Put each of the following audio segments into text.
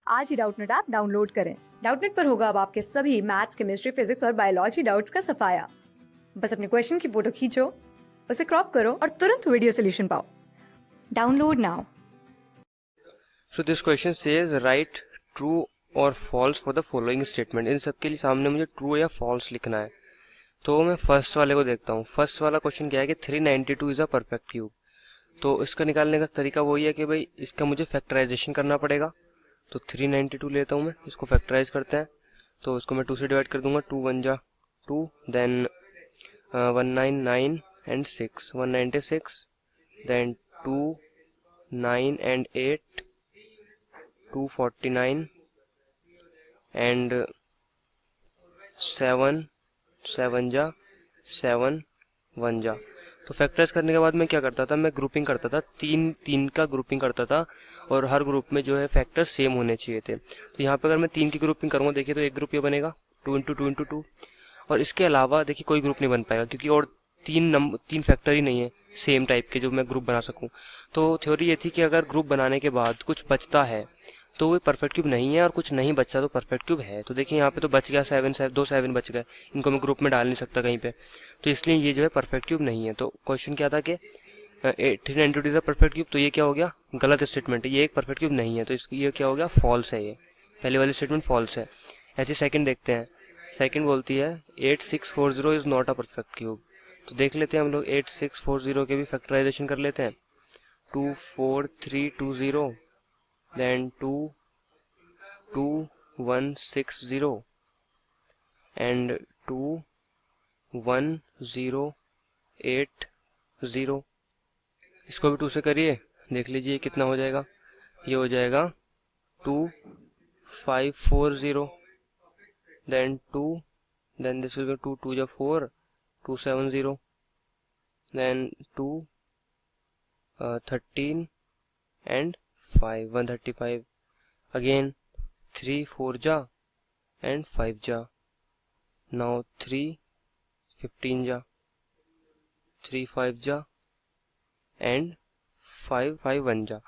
आज ही Doubtnut app download करें। Doubtnut पर होगा अब आपके सभी मैथ्स, केमिस्ट्री, फिजिक्स और बायोलॉजी डाउट्स का सफाया। बस अपने क्वेश्चन की फोटो खींचो, उसे क्रॉप करो और तुरंत वीडियो सोल्यूशन पाओ। Download now. So this question says write true or false for the following statement। इन सब के लिए सामने मुझे true या false लिखना है। तो मैं फर्स्ट वाले को देखता हूँ। फर्स्ट वाला क्वेश्चन क्या है कि 392 इज अ परफेक्ट क्यूब। तो इसका निकालने का तरीका वही है कि भाई इसका मुझे फैक्टराइजेशन करना पड़ेगा। तो 392 लेता हूँ मैं, इसको फैक्टराइज करते हैं। तो इसको मैं 2 से डिवाइड कर दूंगा। 2 1 जा 2, then 199 and 6 196, then 2 9 and 8 249 and 7 7 जा 7 1 जा। तो फैक्टराइज करने के बाद मैं क्या करता था, मैं ग्रुपिंग करता था, तीन तीन का ग्रुपिंग करता था और हर ग्रुप में जो है फैक्टर सेम होने चाहिए थे। तो यहाँ पे अगर मैं 3 की ग्रुपिंग करूँगा, देखिए तो एक ग्रुप ये बनेगा 2 इंटू 2 इंटू 2, और इसके अलावा देखिए कोई ग्रुप नहीं बन पाएगा क्योंकि और तीन फैक्टर ही नहीं है सेम टाइप के जो मैं ग्रुप बना सकूं। तो थ्योरी ये थी कि अगर ग्रुप बनाने के बाद कुछ बचता है तो वो परफेक्ट क्यूब नहीं है, और कुछ नहीं बचता तो परफेक्ट क्यूब है। तो देखिए यहाँ पे तो बच गया 7 बच गए, इनको मैं ग्रुप में डाल नहीं सकता कहीं पे, तो इसलिए ये जो है परफेक्ट क्यूब नहीं है। तो क्वेश्चन क्या था कि 392 इज अ परफेक्ट क्यूब, तो ये क्या हो गया, गलत स्टेटमेंट है, ये एक परफेक्ट क्यूब नहीं है, तो इसकी ये क्या हो गया, फॉल्स है। ये पहले वाली स्टेटमेंट फॉल्स है। ऐसे सेकंड देखते हैं। सेकंड बोलती है 8640 is not a perfect cube. तो देख लेते हैं हम लोग 8640 के भी फैक्टराइजेशन कर लेते हैं। 24320, then 22160 and 21080। इसको भी 2 से करिए, देख लीजिए कितना हो जाएगा। ये हो जाएगा 2540, then 2, then this will be 2 2 जा 4 270, then 2 13 and 5 135, again 3 4 जा and 5 जा, now 3 15 जा, 3 5 जा and 5 5 1 जा।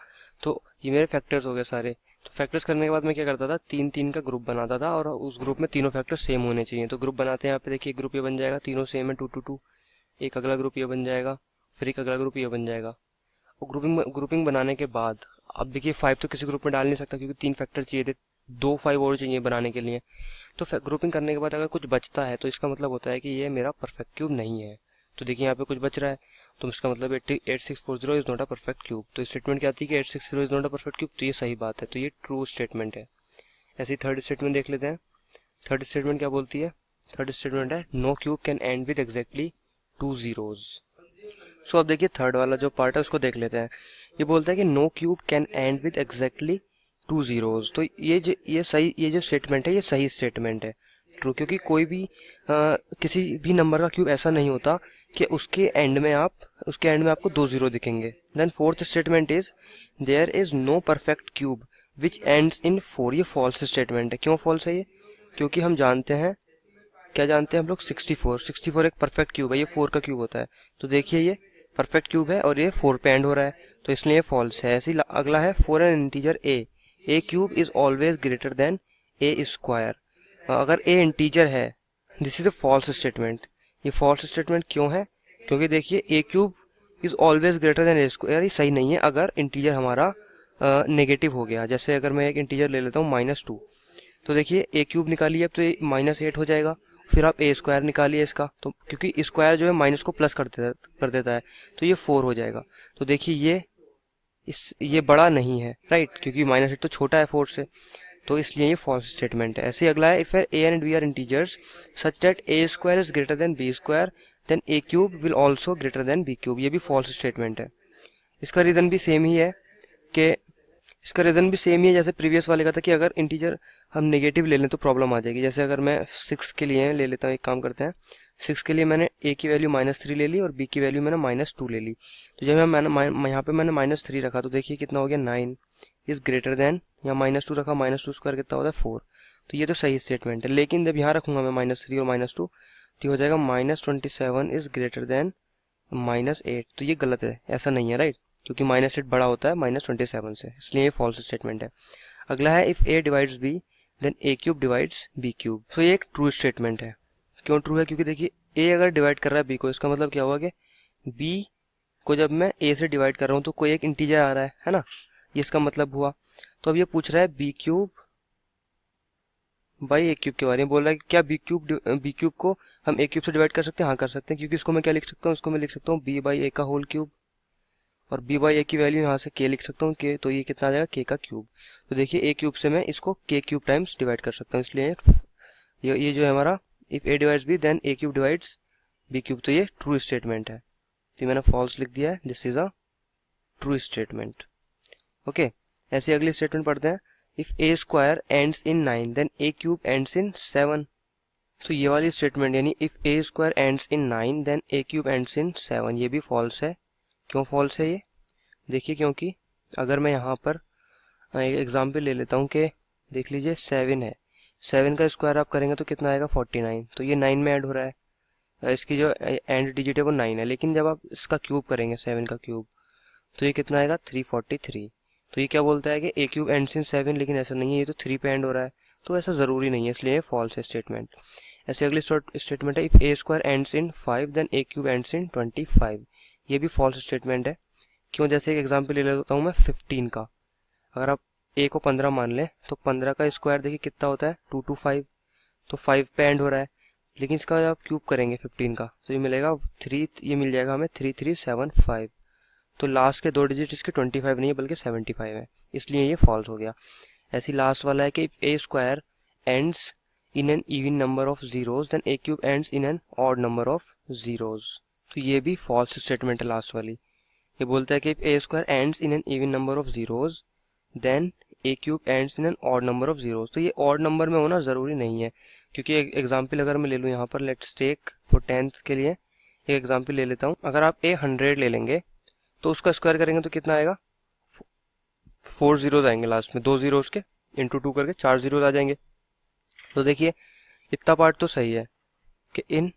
तो ये मेरे फैक्टर्स हो गए सारे। तो फैक्टर्स करने के बाद मैं क्या करता था, 3 3 का ग्रुप बनाता था और उस ग्रुप में तीनों फैक्टर सेम होने चाहिए। तो ग्रुप बनाते हैं, यहाँ पे देखिए ग्रुप ये बन जाएगा, तीनों सेम है 2 2 2। एक अगला ग्रुप ये बन जाएगा, फिर एक अगला ग्रुप ये बन जाएगा। और ग्रुपिंग बनाने के बाद अब देखिए 5 तो किसी ग्रुप में डाल नहीं सकता क्योंकि 3 फैक्टर चाहिए थे, 2 5 और चाहिए बनाने के लिए। तो ग्रुपिंग करने के बाद अगर कुछ बचता है तो इसका मतलब होता है कि ये मेरा परफेक्ट क्यूब नहीं है। तो देखिए यहाँ पे कुछ बच रहा है, तो इसका मतलब 8640 is not a perfect cube. तो स्टेटमेंट क्या आती है कि 8640 is not a perfect cube, तो ये सही बात है, तो ये ट्रू स्टेटमेंट है। ऐसे ही थर्ड स्टेटमेंट देख लेते हैं। थर्ड स्टेटमेंट क्या बोलती है, थर्ड स्टेटमेंट है no cube can end with exactly 2 zeros। So अब देखिए थर्ड वाला जो पार्ट है उसको देख लेते हैं। ये बोलता है कि no cube can end with exactly 2 zeros। तो ये जो स्टेटमेंट है ये सही स्टेटमेंट है, ट्रू, क्योंकि कोई भी किसी भी नंबर का क्यूब ऐसा नहीं होता कि उसके एंड में आपको 2 जीरो दिखेंगे। Then fourth statement is there is no perfect cube which ends in 4। ये फॉल्स स्टेटमेंट है। क्यों फॉल्स है ये, क्योंकि हम जानते हैं, क्या जानते हैं हम लोग, 64 एक परफेक्ट क्यूब है, ये 4 का क्यूब होता है। तो देखिए ये परफेक्ट क्यूब है और ये 4 पे एंड हो रहा है, तो इसलिए ये फॉल्स है। ऐसे ही अगला है for an integer a cube is always greater than a square. अगर ए इंटीजर है, this is a false statement. ये फॉल्स स्टेटमेंट क्यों है, क्योंकि देखिए a cube is always greater than a square, ये सही नहीं है अगर इंटीजर हमारा नेगेटिव हो गया। जैसे अगर मैं एक इंटीजर ले लेता हूँ -2, तो देखिए ए क्यूब निकालिए अब तो ये -8 हो जाएगा। फिर आप ए स्क्वायर निकालिए इसका, तो क्योंकि स्क्वायर जो है माइनस को प्लस कर देता है, तो ये 4 हो जाएगा। तो देखिए ये बड़ा नहीं है, राइट, क्योंकि -8 तो छोटा है 4 से, तो इसलिए ये फॉल्स स्टेटमेंट है। ऐसे ही अगला है if A and B are integers such that A square is greater than B square then A cube will also greater than B cube. ये भी फॉल्स स्टेटमेंट है। इसका रीजन भी सेम ही है कि जैसे प्रीवियस वाले का था कि अगर इंटीजर हम नेगेटिव ले लें तो प्रॉब्लम आ जाएगी। जैसे अगर मैं 6 के लिए ले लेता हूँ, एक काम करते हैं, 6 के लिए मैंने ए की वैल्यू -3 ले ली और बी की वैल्यू मैंने -2 ले ली। तो जब मैंने यहाँ पे मैंने -3 रखा तो देखिए कितना हो गया, 9 इज ग्रेटर देन, यहाँ -2 रखा, -2 स्क्वायर कितना होता है 4। तो ये तो सही स्टेटमेंट है। लेकिन जब यहाँ रखूंगा मैं -3 और -2 तो हो जाएगा -27 इज ग्रेटर देन -8। तो ये गलत है, ऐसा नहीं है, राइट, क्योंकि -8 बड़ा होता है -27 से, इसलिए ये फॉल्स स्टेटमेंट है। अगला है if A divides B then A cube divides B cube. तो ये एक ट्रू स्टेटमेंट है। क्यों ट्रू है? क्योंकि देखिए ए अगर डिवाइड कर रहा है बी को, इसका मतलब क्या हुआ कि बी को जब मैं ए से डिवाइड कर रहा हूँ तो कोई एक इंटीजर आ रहा है ना, ये इसका मतलब हुआ। तो अब ये पूछ रहा है B cube by A cube के बारे में, बोल रहा है कि क्या बी क्यूब को हम ए क्यूब से डिवाइड कर सकते हैं? हाँ कर सकते हैं, क्योंकि इसको मैं क्या लिख सकता हूँ, इसको मैं लिख सकता हूँ बी बाई ए का होल क्यूब, और बी बाई ए की वैल्यू यहाँ से के लिख सकता हूँ के, तो ये कितना आ जाएगा के का क्यूब। तो देखिए ए क्यूब से मैं इसको के क्यूब टाइम्स डिवाइड कर सकता हूँ, इसलिए ये जो है हमारा if A divides B then A cube divides B cube, तो ये ट्रू स्टेटमेंट है। तो मैंने फॉल्स लिख दिया है, this is a true statement. Okay, ऐसे अगली स्टेटमेंट पढ़ते हैं। If A square ends in 9 then A cube ends in 7। तो ये वाली स्टेटमेंट यानी if A square ends in 9 then A cube ends in 7, ये भी फॉल्स है। क्यों फॉल्स है ये? देखिए क्योंकि अगर मैं यहाँ पर एक एग्जाम्पल ले लेता हूँ कि देख लीजिए 7 है, 7 का स्क्वायर आप करेंगे तो कितना आएगा 49, तो ये 9 में ऐड हो रहा है, इसकी जो एंड डिजिट है वो 9 है। लेकिन जब आप इसका क्यूब करेंगे 7 का क्यूब तो ये कितना आएगा 343। तो ये क्या बोलता है कि ए क्यूब एंड्स इन 7, लेकिन ऐसा नहीं है, ये तो 3 पे एंड हो रहा है, तो ऐसा ज़रूरी नहीं है, इसलिए ये फॉल्स है स्टेटमेंट। ऐसे अगली स्टेटमेंट है if A square ends in 5 then A cube ends in 25, ये भी फॉल्स स्टेटमेंट है। क्यों? जैसे एक एग्जाम्पल ले लेता हूँ मैं 15 का। अगर आप ए को 15 मान लें तो 15 का स्क्वायर देखिए कितना होता है 225, तो 5 पे एंड हो रहा है। लेकिन इसका जब आप क्यूब करेंगे 15 का तो ये मिलेगा 3, ये मिल जाएगा हमें 3375। तो लास्ट के 2 डिजिट इसके 25 नहीं है बल्कि 75 है, इसलिए ये फॉल्स हो गया। ऐसी लास्ट वाला है कि if A square ends in an even number of zeros then A cube ends in an odd number of zeros, तो ये भी फॉल्स स्टेटमेंट है लास्ट वाली। ये बोलता है कि if A square ends in an even number of zeros then A cube ends in an odd number of zeros. तो ये ऑड नंबर में होना जरूरी नहीं है, क्योंकि एग्जाम्पल अगर मैं ले लूँ यहाँ पर, लेट्स टेक फॉर 10th के लिए एक एग्जाम्पल ले लेता हूँ। अगर आप ए 100 ले लेंगे तो उसका स्क्वायर करेंगे तो कितना आएगा 4 जीरोज आएंगे लास्ट में, 2 जीरोज के इंटू 2 करके 4 जीरोज आ जाएंगे। तो देखिए इतना पार्ट तो सही है कि इन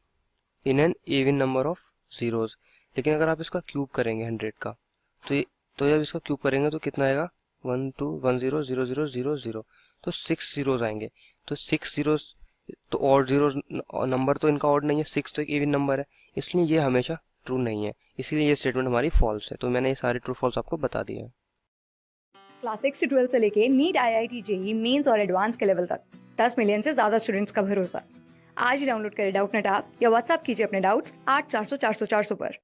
an even number of zeros, लेकिन अगर आप इसका क्यूब करेंगे 100 का तो जब इसका क्यूब करेंगे तो कितना आएगा 1 2 1 0 0 0 0 0, तो 6 जीरोज आएंगे। तो 6 जीरोज तो ऑड जीरोज नंबर तो इनका ऑड नहीं है, 6 तो एक इवन नंबर है, इसलिए ये हमेशा ट्रू नहीं है, इसीलिए ये स्टेटमेंट हमारी फॉल्स है। तो मैंने ये सारे ट्रू फॉल्स आपको बता दिए हैं। क्लास 6 से 12 से लेके नीट, IIT, JEE मेंस और एडवांस के लेवल तक 10 मिलियन से ज्यादा स्टूडेंट्स का भरोसा। आज ही डाउनलोड करें डाउटनेट ऐप या व्हाट्सएप कीजिए अपने डाउट्स 8400 400 400 पर।